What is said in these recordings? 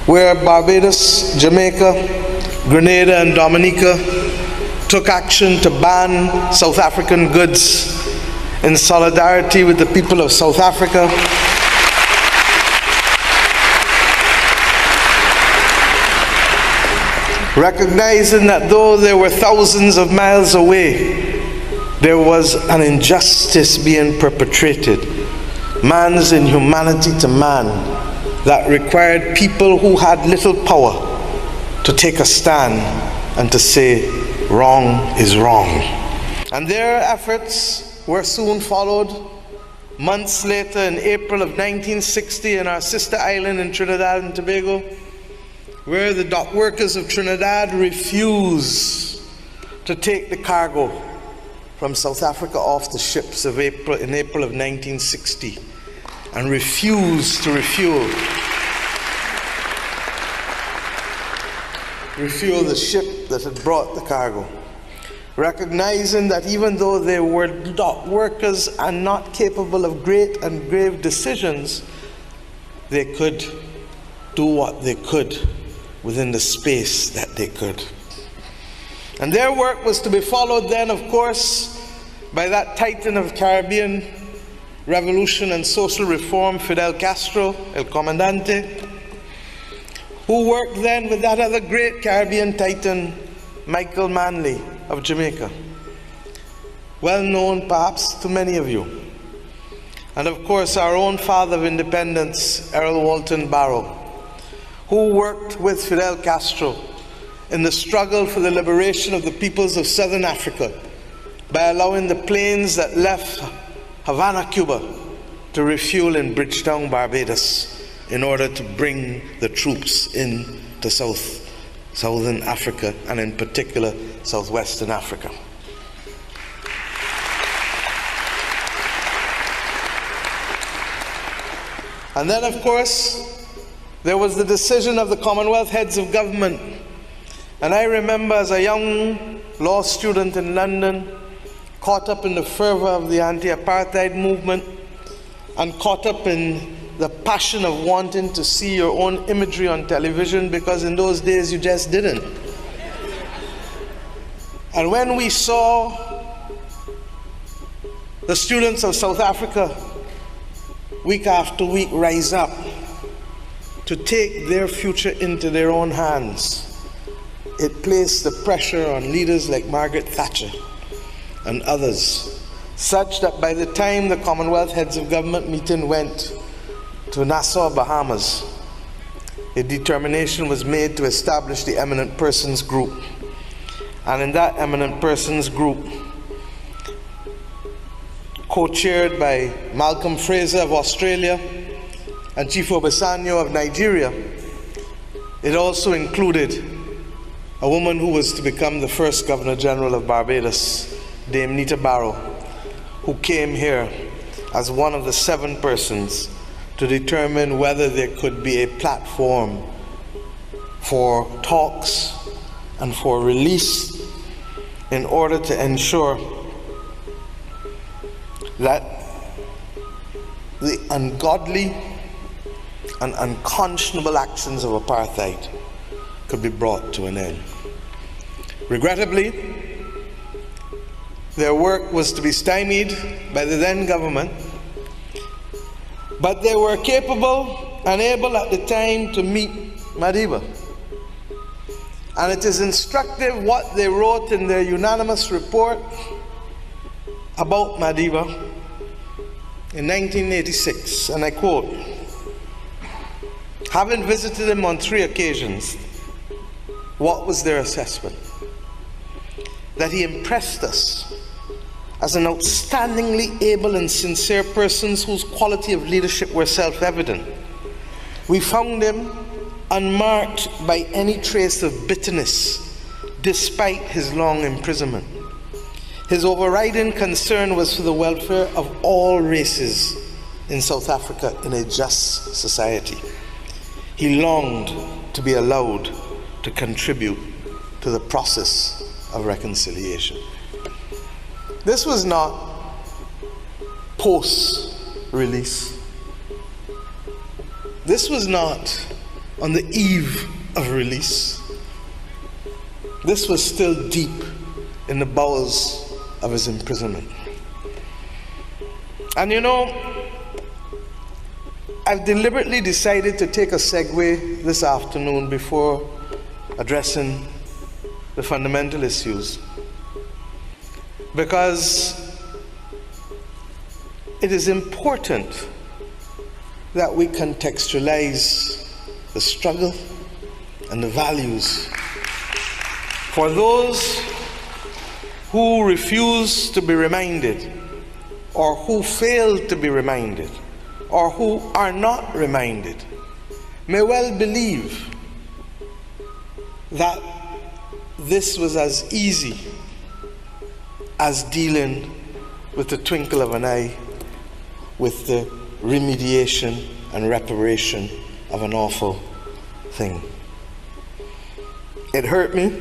where Barbados, Jamaica, Grenada, and Dominica took action to ban South African goods in solidarity with the people of South Africa. Recognizing that though they were thousands of miles away, there was an injustice being perpetrated, man's inhumanity to man, that required people who had little power to take a stand and to say, wrong is wrong. And their efforts were soon followed months later in April of 1960 in our sister island in Trinidad and Tobago, where the dock workers of Trinidad refused to take the cargo from South Africa off the ships in April of 1960, and refused to refuel the ship that had brought the cargo, recognizing that even though they were dock workers and not capable of great and grave decisions, they could do what they could within the space that they could. And their work was to be followed then, of course, by that titan of Caribbean revolution and social reform, Fidel Castro, El Comandante, who worked then with that other great Caribbean titan, Michael Manley of Jamaica, well known perhaps to many of you. And of course, our own father of independence, Errol Walton Barrow, who worked with Fidel Castro in the struggle for the liberation of the peoples of Southern Africa by allowing the planes that left Havana, Cuba, to refuel in Bridgetown, Barbados, in order to bring the troops in to Southern Africa, and in particular, Southwestern Africa. And then, of course, there was the decision of the Commonwealth heads of government. And I remember as a young law student in London, caught up in the fervor of the anti-apartheid movement, and caught up in the passion of wanting to see your own imagery on television, because in those days you just didn't. And when we saw the students of South Africa week after week rise up to take their future into their own hands, it placed the pressure on leaders like Margaret Thatcher and others, such that by the time the Commonwealth heads of government meeting went to Nassau, Bahamas, a determination was made to establish the Eminent Persons Group. And in that Eminent Persons Group, co-chaired by Malcolm Fraser of Australia and Chief Obasanjo of Nigeria, it also included a woman who was to become the first Governor General of Barbados, Dame Nita Barrow, who came here as one of the 7 persons to determine whether there could be a platform for talks and for release in order to ensure that the ungodly and unconscionable actions of apartheid could be brought to an end. Regrettably, their work was to be stymied by the then government, but they were capable and able at the time to meet Madiba. And it is instructive what they wrote in their unanimous report about Madiba in 1986, and I quote, "Having visited him on 3 occasions, what was their assessment? That he impressed us as an outstandingly able and sincere person whose quality of leadership were self-evident. We found him unmarked by any trace of bitterness, despite his long imprisonment. His overriding concern was for the welfare of all races in South Africa in a just society. He longed to be allowed to contribute to the process of reconciliation." This was not post-release. This was not on the eve of release. This was still deep in the bowels of his imprisonment. And you know, I've deliberately decided to take a segue this afternoon before addressing the fundamental issues, because it is important that we contextualize the struggle and the values for those who refuse to be reminded, or who fail to be reminded, or who are not reminded, may well believe that this was as easy as dealing with the twinkle of an eye with the remediation and reparation of an awful thing. It hurt me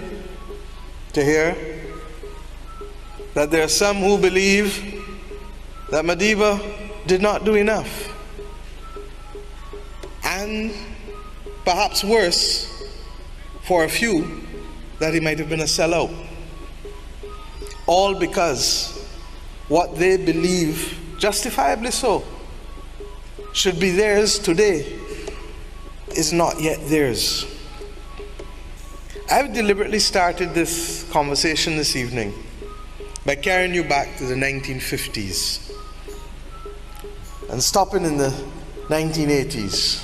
to hear that there are some who believe that Madiba did not do enough, and perhaps worse for a few, that he might have been a sellout, all because what they believe, justifiably so, should be theirs today is not yet theirs. I've deliberately started this conversation this evening by carrying you back to the 1950s and stopping in the 1980s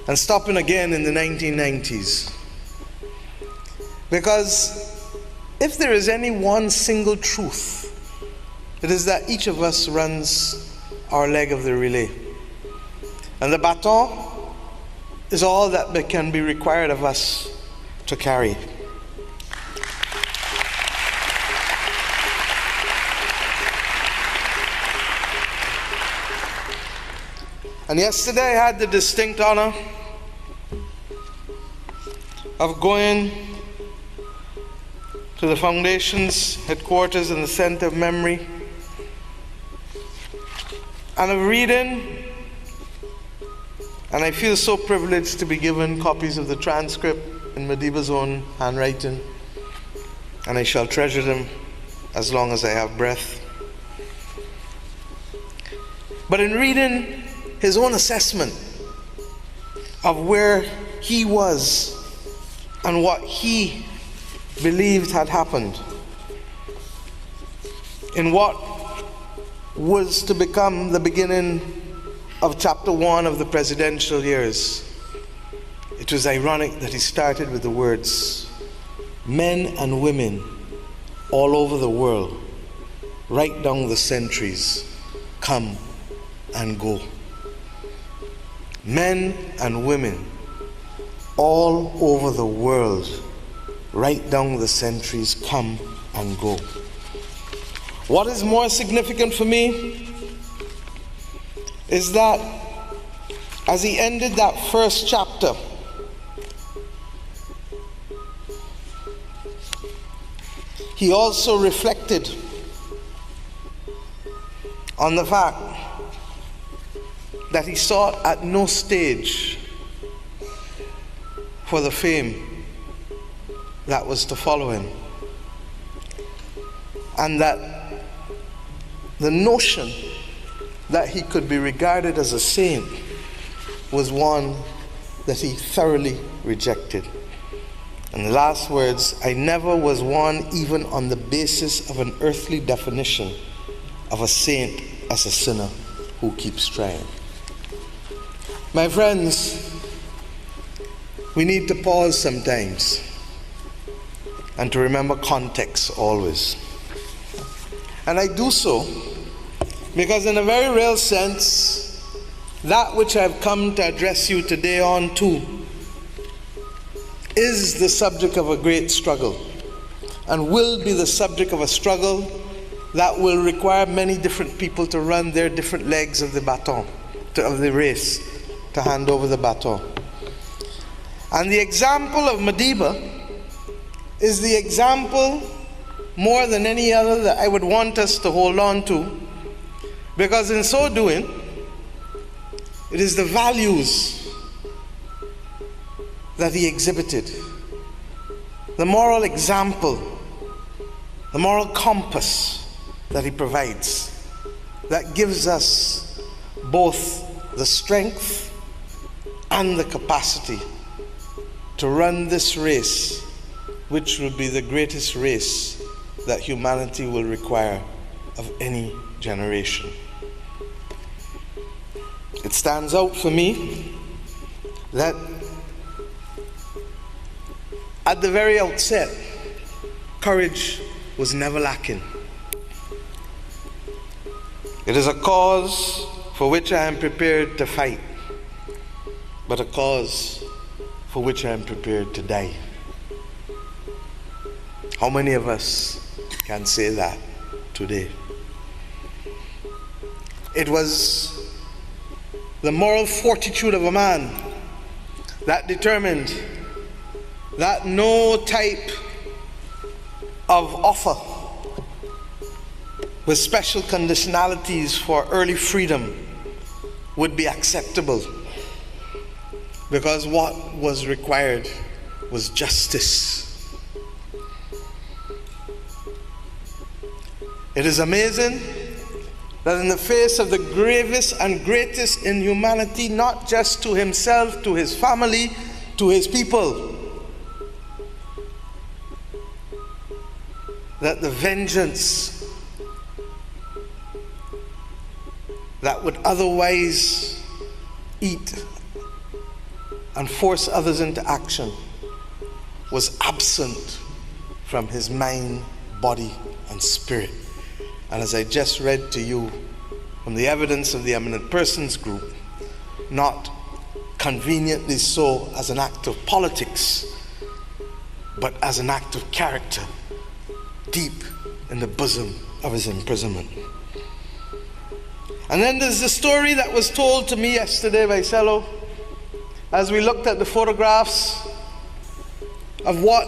and stopping again in the 1990s. Because if there is any one single truth, it is that each of us runs our leg of the relay. And the baton is all that can be required of us to carry. And yesterday I had the distinct honor of going to the Foundation's headquarters in the Center of Memory, and of reading, and I feel so privileged to be given copies of the transcript in Madiba's own handwriting, and I shall treasure them as long as I have breath. But in reading his own assessment of where he was and what he believed had happened, in what was to become the beginning of chapter 1 of the presidential years, it was ironic that he started with the words, "Men and women all over the world, right down the centuries, come and go." Men and women all over the world, right down the centuries, come and go. What is more significant for me is that as he ended that first chapter, he also reflected on the fact that he sought at no stage for the fame that was to follow him, and that the notion that he could be regarded as a saint was one that he thoroughly rejected. And the last words, "I never was one even on the basis of an earthly definition of a saint as a sinner who keeps trying." My friends, we need to pause sometimes and to remember context always. And I do so because in a very real sense, that which I've come to address you today on too is the subject of a great struggle, and will be the subject of a struggle that will require many different people to run their different legs of the baton, of the race, to hand over the baton. And the example of Madiba is the example more than any other that I would want us to hold on to, because in so doing, it is the values that he exhibited, the moral example, the moral compass that he provides, that gives us both the strength and the capacity to run this race, which will be the greatest race that humanity will require of any generation. It stands out for me that at the very outset, courage was never lacking. It is a cause for which I am prepared to fight, but a cause for which I am prepared to die. How many of us can say that today? It was the moral fortitude of a man that determined that no type of offer with special conditionalities for early freedom would be acceptable, because what was required was justice. It is amazing that in the face of the gravest and greatest inhumanity, not just to himself, to his family, to his people, that the vengeance that would otherwise eat and force others into action was absent from his mind, body, and spirit. And as I just read to you from the evidence of the eminent persons group, not conveniently so as an act of politics, but as an act of character deep in the bosom of his imprisonment. And then there's the story that was told to me yesterday by Cello as we looked at the photographs of what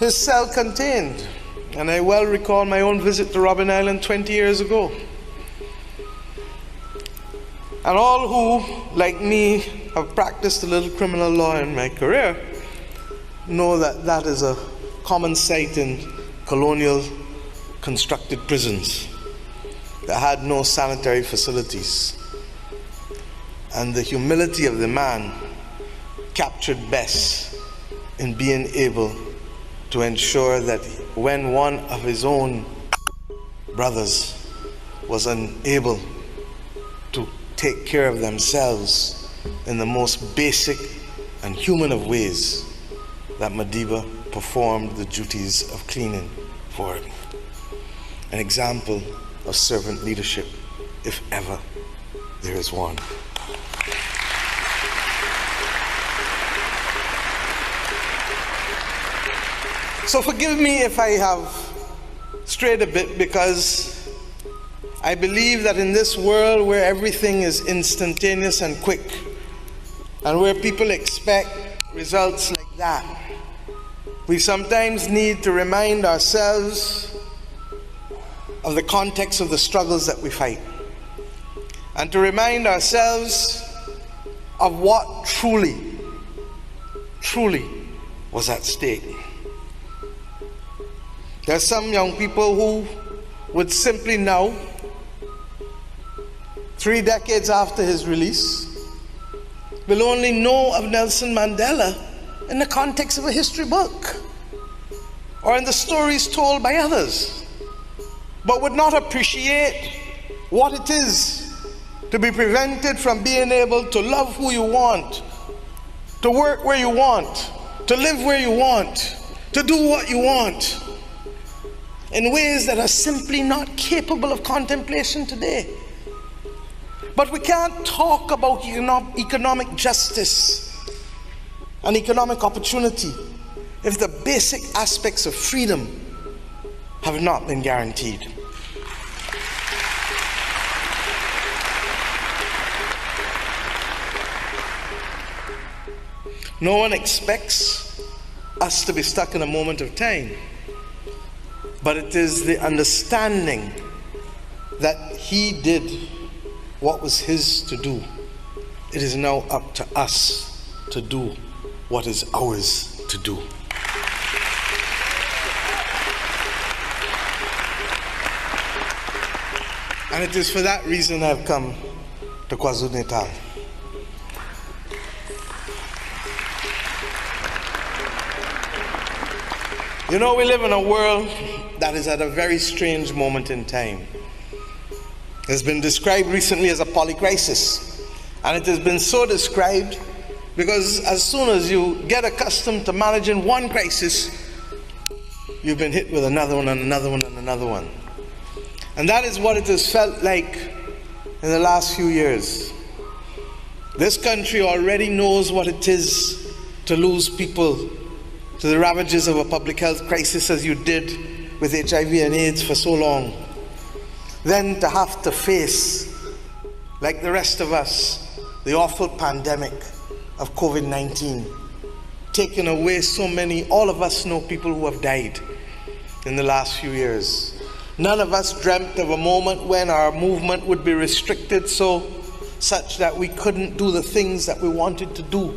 his cell contained. And I well recall my own visit to Robben Island 20 years ago. And all who, like me, have practiced a little criminal law in my career know that that is a common sight in colonial constructed prisons that had no sanitary facilities. And the humility of the man captured best in being able to ensure that when one of his own brothers was unable to take care of themselves in the most basic and human of ways, that Madiba performed the duties of cleaning for him. An example of servant leadership, if ever there is one. So forgive me if I have strayed a bit, because I believe that in this world where everything is instantaneous and quick, and where people expect results like that, we sometimes need to remind ourselves of the context of the struggles that we fight, and to remind ourselves of what truly was at stake. There are some young people who would simply now, 3 decades after his release, will only know of Nelson Mandela in the context of a history book or in the stories told by others, but would not appreciate what it is to be prevented from being able to love who you want, to work where you want, to live where you want, to do what you want, in ways that are simply not capable of contemplation today. But we can't talk about economic justice and economic opportunity if the basic aspects of freedom have not been guaranteed. No one expects us to be stuck in a moment of time, but it is the understanding that he did what was his to do It is now up to us to do what is ours to do. And it is for that reason I've come to KwaZulu-Natal. You know, we live in a world that is at a very strange moment in time. It's been described recently as a polycrisis. And it has been so described because as soon as you get accustomed to managing one crisis, you've been hit with another one and another one and another one. And that is what it has felt like in the last few years. This country already knows what it is to lose people to the ravages of a public health crisis as you did with HIV and AIDS for so long. Then to have to face, like the rest of us, the awful pandemic of COVID-19, taking away so many. All of us know people who have died in the last few years. None of us dreamt of a moment when our movement would be restricted such that we couldn't do the things that we wanted to do.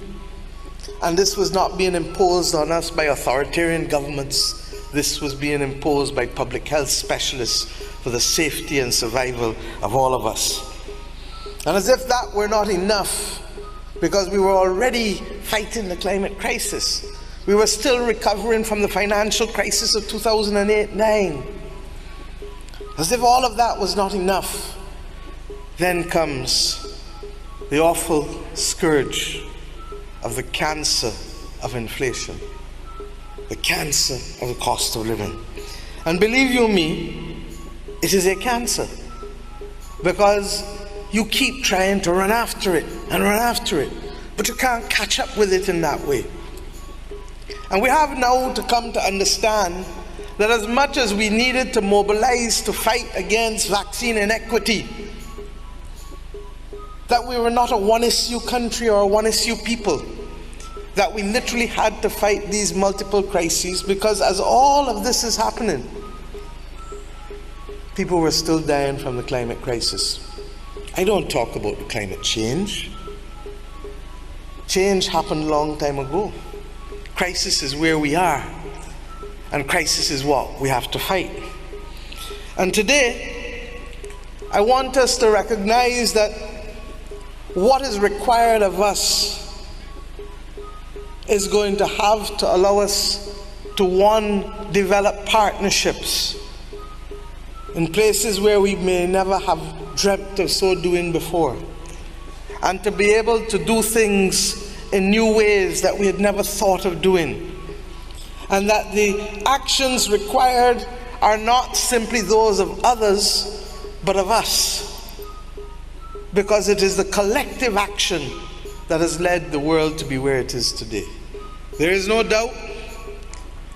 And this was not being imposed on us by authoritarian governments. This was being imposed by public health specialists for the safety and survival of all of us. And as if that were not enough, because we were already fighting the climate crisis, we were still recovering from the financial crisis of 2008-9. As if all of that was not enough, then comes the awful scourge of the cancer of inflation, the cancer of the cost of living. And believe you me, it is a cancer, because you keep trying to run after it and run after it, but you can't catch up with it in that way. And we have now to come to understand that as much as we needed to mobilize to fight against vaccine inequity, that we were not a one-issue country or a one-issue people, that we literally had to fight these multiple crises, because as all of this is happening, people were still dying from the climate crisis. I don't talk about the climate change. Change happened a long time ago. Crisis is where we are, and crisis is what we have to fight. And today, I want us to recognize that what is required of us is going to have to allow us to, one, develop partnerships in places where we may never have dreamt of so doing before, and to be able to do things in new ways that we had never thought of doing. And that the actions required are not simply those of others, but of us. Because it is the collective action that has led the world to be where it is today. There is no doubt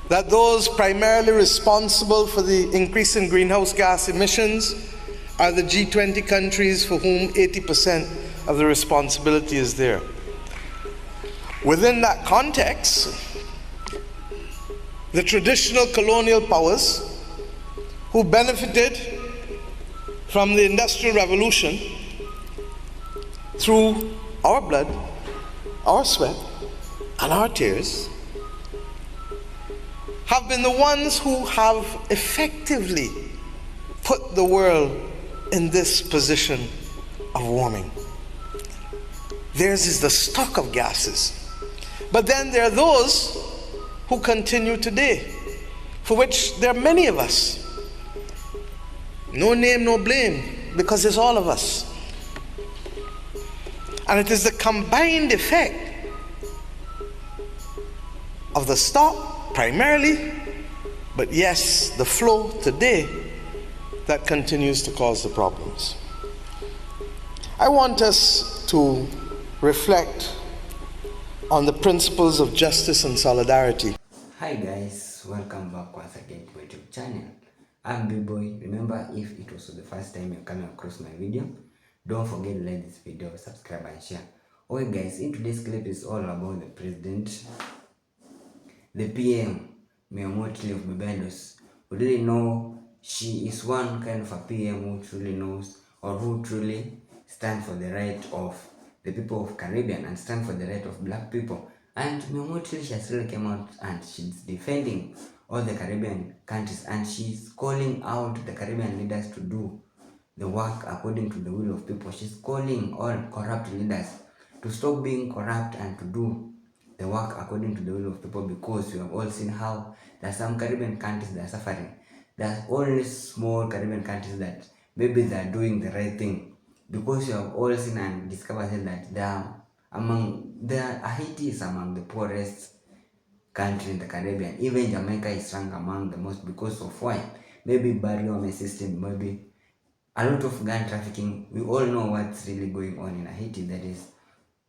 that those primarily responsible for the increase in greenhouse gas emissions are the G20 countries, for whom 80% of the responsibility is there. Within that context, the traditional colonial powers who benefited from the Industrial Revolution through our blood, our sweat, and our tears, have been the ones who have effectively put the world in this position of warming. Theirs is the stock of gases. But then there are those who continue today, for which there are many of us. No name, no blame, because it's all of us. And it is the combined effect of the stock primarily, but yes, the flow today, that continues to cause the problems. I want us to reflect on the principles of justice and solidarity. Hi guys, welcome back once again to my YouTube channel. I'm B-Boy. Remember, if it was the first time you're coming across my video, don't forget to like this video, subscribe and share. Okay guys, in today's clip is all about the president, the PM, Mottley of Barbados. We really know she is one kind of a PM who truly knows, or who truly stands for the right of the people of Caribbean and stand for the right of black people. And Mottley, she has really came out and she's defending all the Caribbean countries, and she's calling out the Caribbean leaders to do the work according to the will of people. She's calling all corrupt leaders to stop being corrupt and to do the work according to the will of people, because we have all seen how there are some Caribbean countries that are suffering. There are only small Caribbean countries that maybe they are doing the right thing, because you have all seen and discovered that Haiti is among the poorest country in the Caribbean. Even Jamaica is ranked among the most, because of why? Maybe barrier system, maybe a lot of gun trafficking. We all know what's really going on in Haiti. There is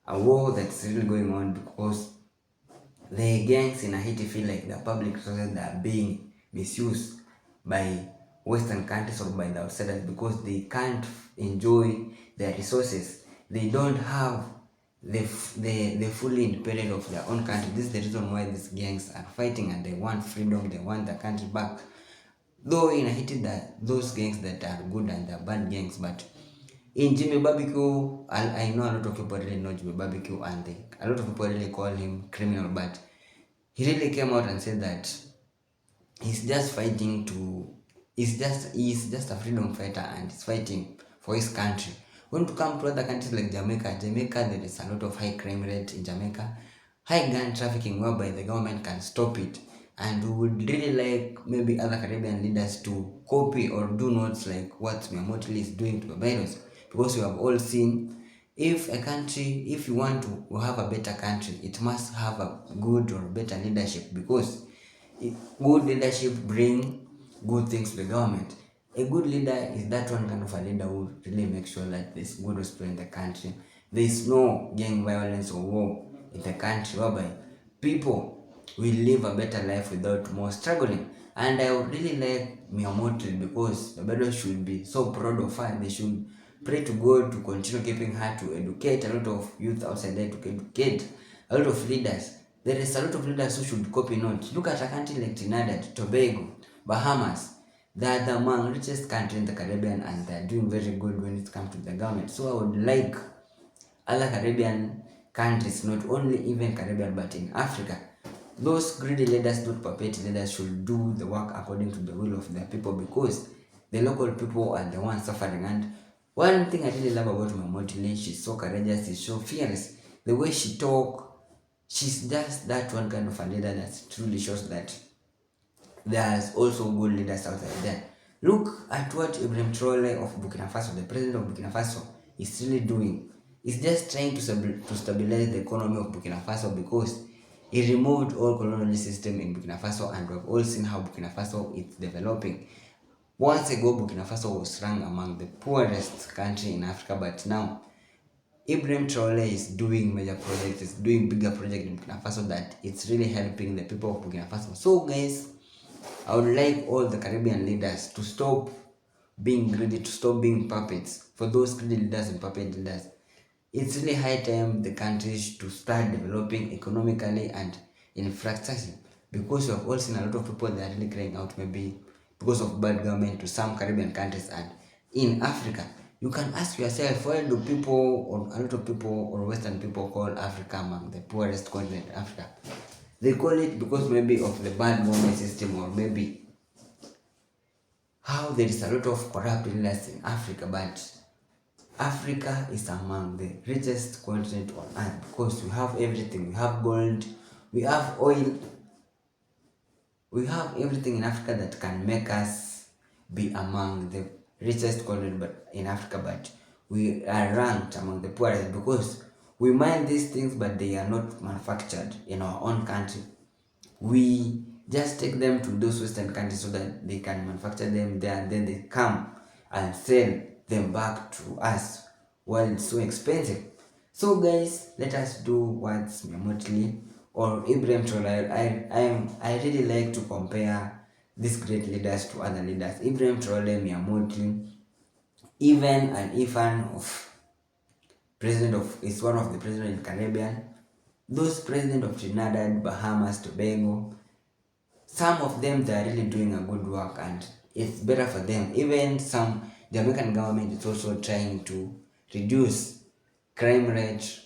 a war that's really going on because the gangs in Haiti feel like the public resources that are being misused by Western countries or by the outsiders, because they can't enjoy their resources. They don't have the fully independent of their own country. This is the reason why these gangs are fighting, and they want freedom, they want their country back. Though in Haiti, that those gangs that are good and they're bad gangs, but in Jimmy Barbecue, I know a lot of people really know Jimmy Barbecue, and a lot of people really call him criminal, but he really came out and said that he's just fighting to, he's just a freedom fighter, and he's fighting for his country. When to come to other countries like Jamaica, there is a lot of high crime rate in Jamaica, high gun trafficking, whereby the government can stop it. And we would really like maybe other Caribbean leaders to copy or do notes like what Mottley is doing to Barbados, because we have all seen, if a country, if you want to have a better country, it must have a good or better leadership, because good leadership bring good things to the government. A good leader is that one kind of a leader who really makes sure that there's good hospital in the country, there's no gang violence or war in the country, whereby people will live a better life without more struggling. And I would really like Mottley, because Barbados should be so proud of her. They should pray to God to continue keeping her, to educate a lot of youth outside there, to educate a lot of leaders. There is a lot of leaders who should copy notes. Look at a country like Trinidad, Tobago, Bahamas. They are the among richest country in the Caribbean, and they are doing very good when it comes to the government. So I would like other Caribbean countries, not only even Caribbean but in Africa, those greedy leaders, not puppet leaders, should do the work according to the will of their people, because the local people are the ones suffering. And one thing I really love about Mottley, she's so courageous, she's so fearless. The way she talk, she's just that one kind of a leader that truly shows that there's also good leaders out there. Look at what Ibrahim Traoré of Burkina Faso, the president of Burkina Faso, is really doing. He's just trying to stabilize the economy of Burkina Faso, because he removed all colonial system in Burkina Faso, and we've all seen how Burkina Faso is developing. Once ago, Burkina Faso was ranked among the poorest country in Africa, but now Ibrahim Traoré is doing major projects, is doing bigger projects in Burkina Faso, that it's really helping the people of Burkina Faso. So guys, I would like all the Caribbean leaders to stop being greedy, to stop being puppets for those greedy leaders and puppet leaders. It's really high time the countries to start developing economically and infrastructure, because we have all seen a lot of people that are really crying out, maybe because of bad government, to some Caribbean countries. And in Africa, you can ask yourself, why do people, or a lot of people or Western people, call Africa among the poorest continent in Africa? They call it because maybe of the bad government system, or maybe how there is a lot of corrupt leaders in Africa. But Africa is among the richest continent on earth, because we have everything. We have gold, we have oil, we have everything in Africa that can make us be among the richest continent in Africa. But we are ranked among the poorest, because we mine these things, but they are not manufactured in our own country. We just take them to those Western countries so that they can manufacture them there, and then they come and sell them back to us while it's so expensive. So guys, let us do what's Mottley or Ibrahim Traoré. I really like to compare these great leaders to other leaders. Ibrahim Traoré, Mottley, even an Ifan of is one of the president in Caribbean. Those president of Trinidad, Bahamas, Tobago, some of them, they are really doing a good work, and it's better for them. Even some, the American government is also trying to reduce crime rate,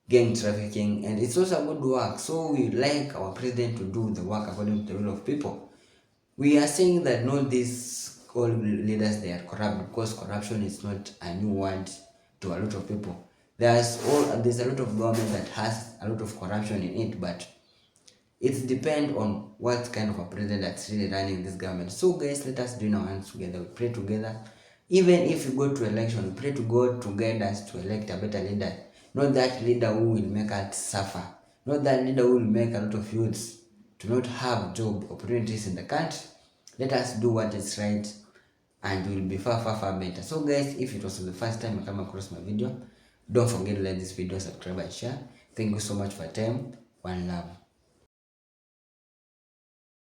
gang trafficking, and it's also good work. So we like our president to do the work according to the will of people. We are saying that not these all leaders they are corrupt, because corruption is not a new word to a lot of people. There's a lot of government that has a lot of corruption in it, but it depends on what kind of a president that's really running this government. So guys, let us join our hands together. We pray together. Even if we go to election, we pray to God to guide us to elect a better leader. Not that leader who will make us suffer. Not that leader who will make a lot of youths to not have job opportunities in the country. Let us do what is right, and we will be far better. So guys, if it was the first time you come across my video, don't forget to like this video, subscribe and share. Thank you so much for your time. One love.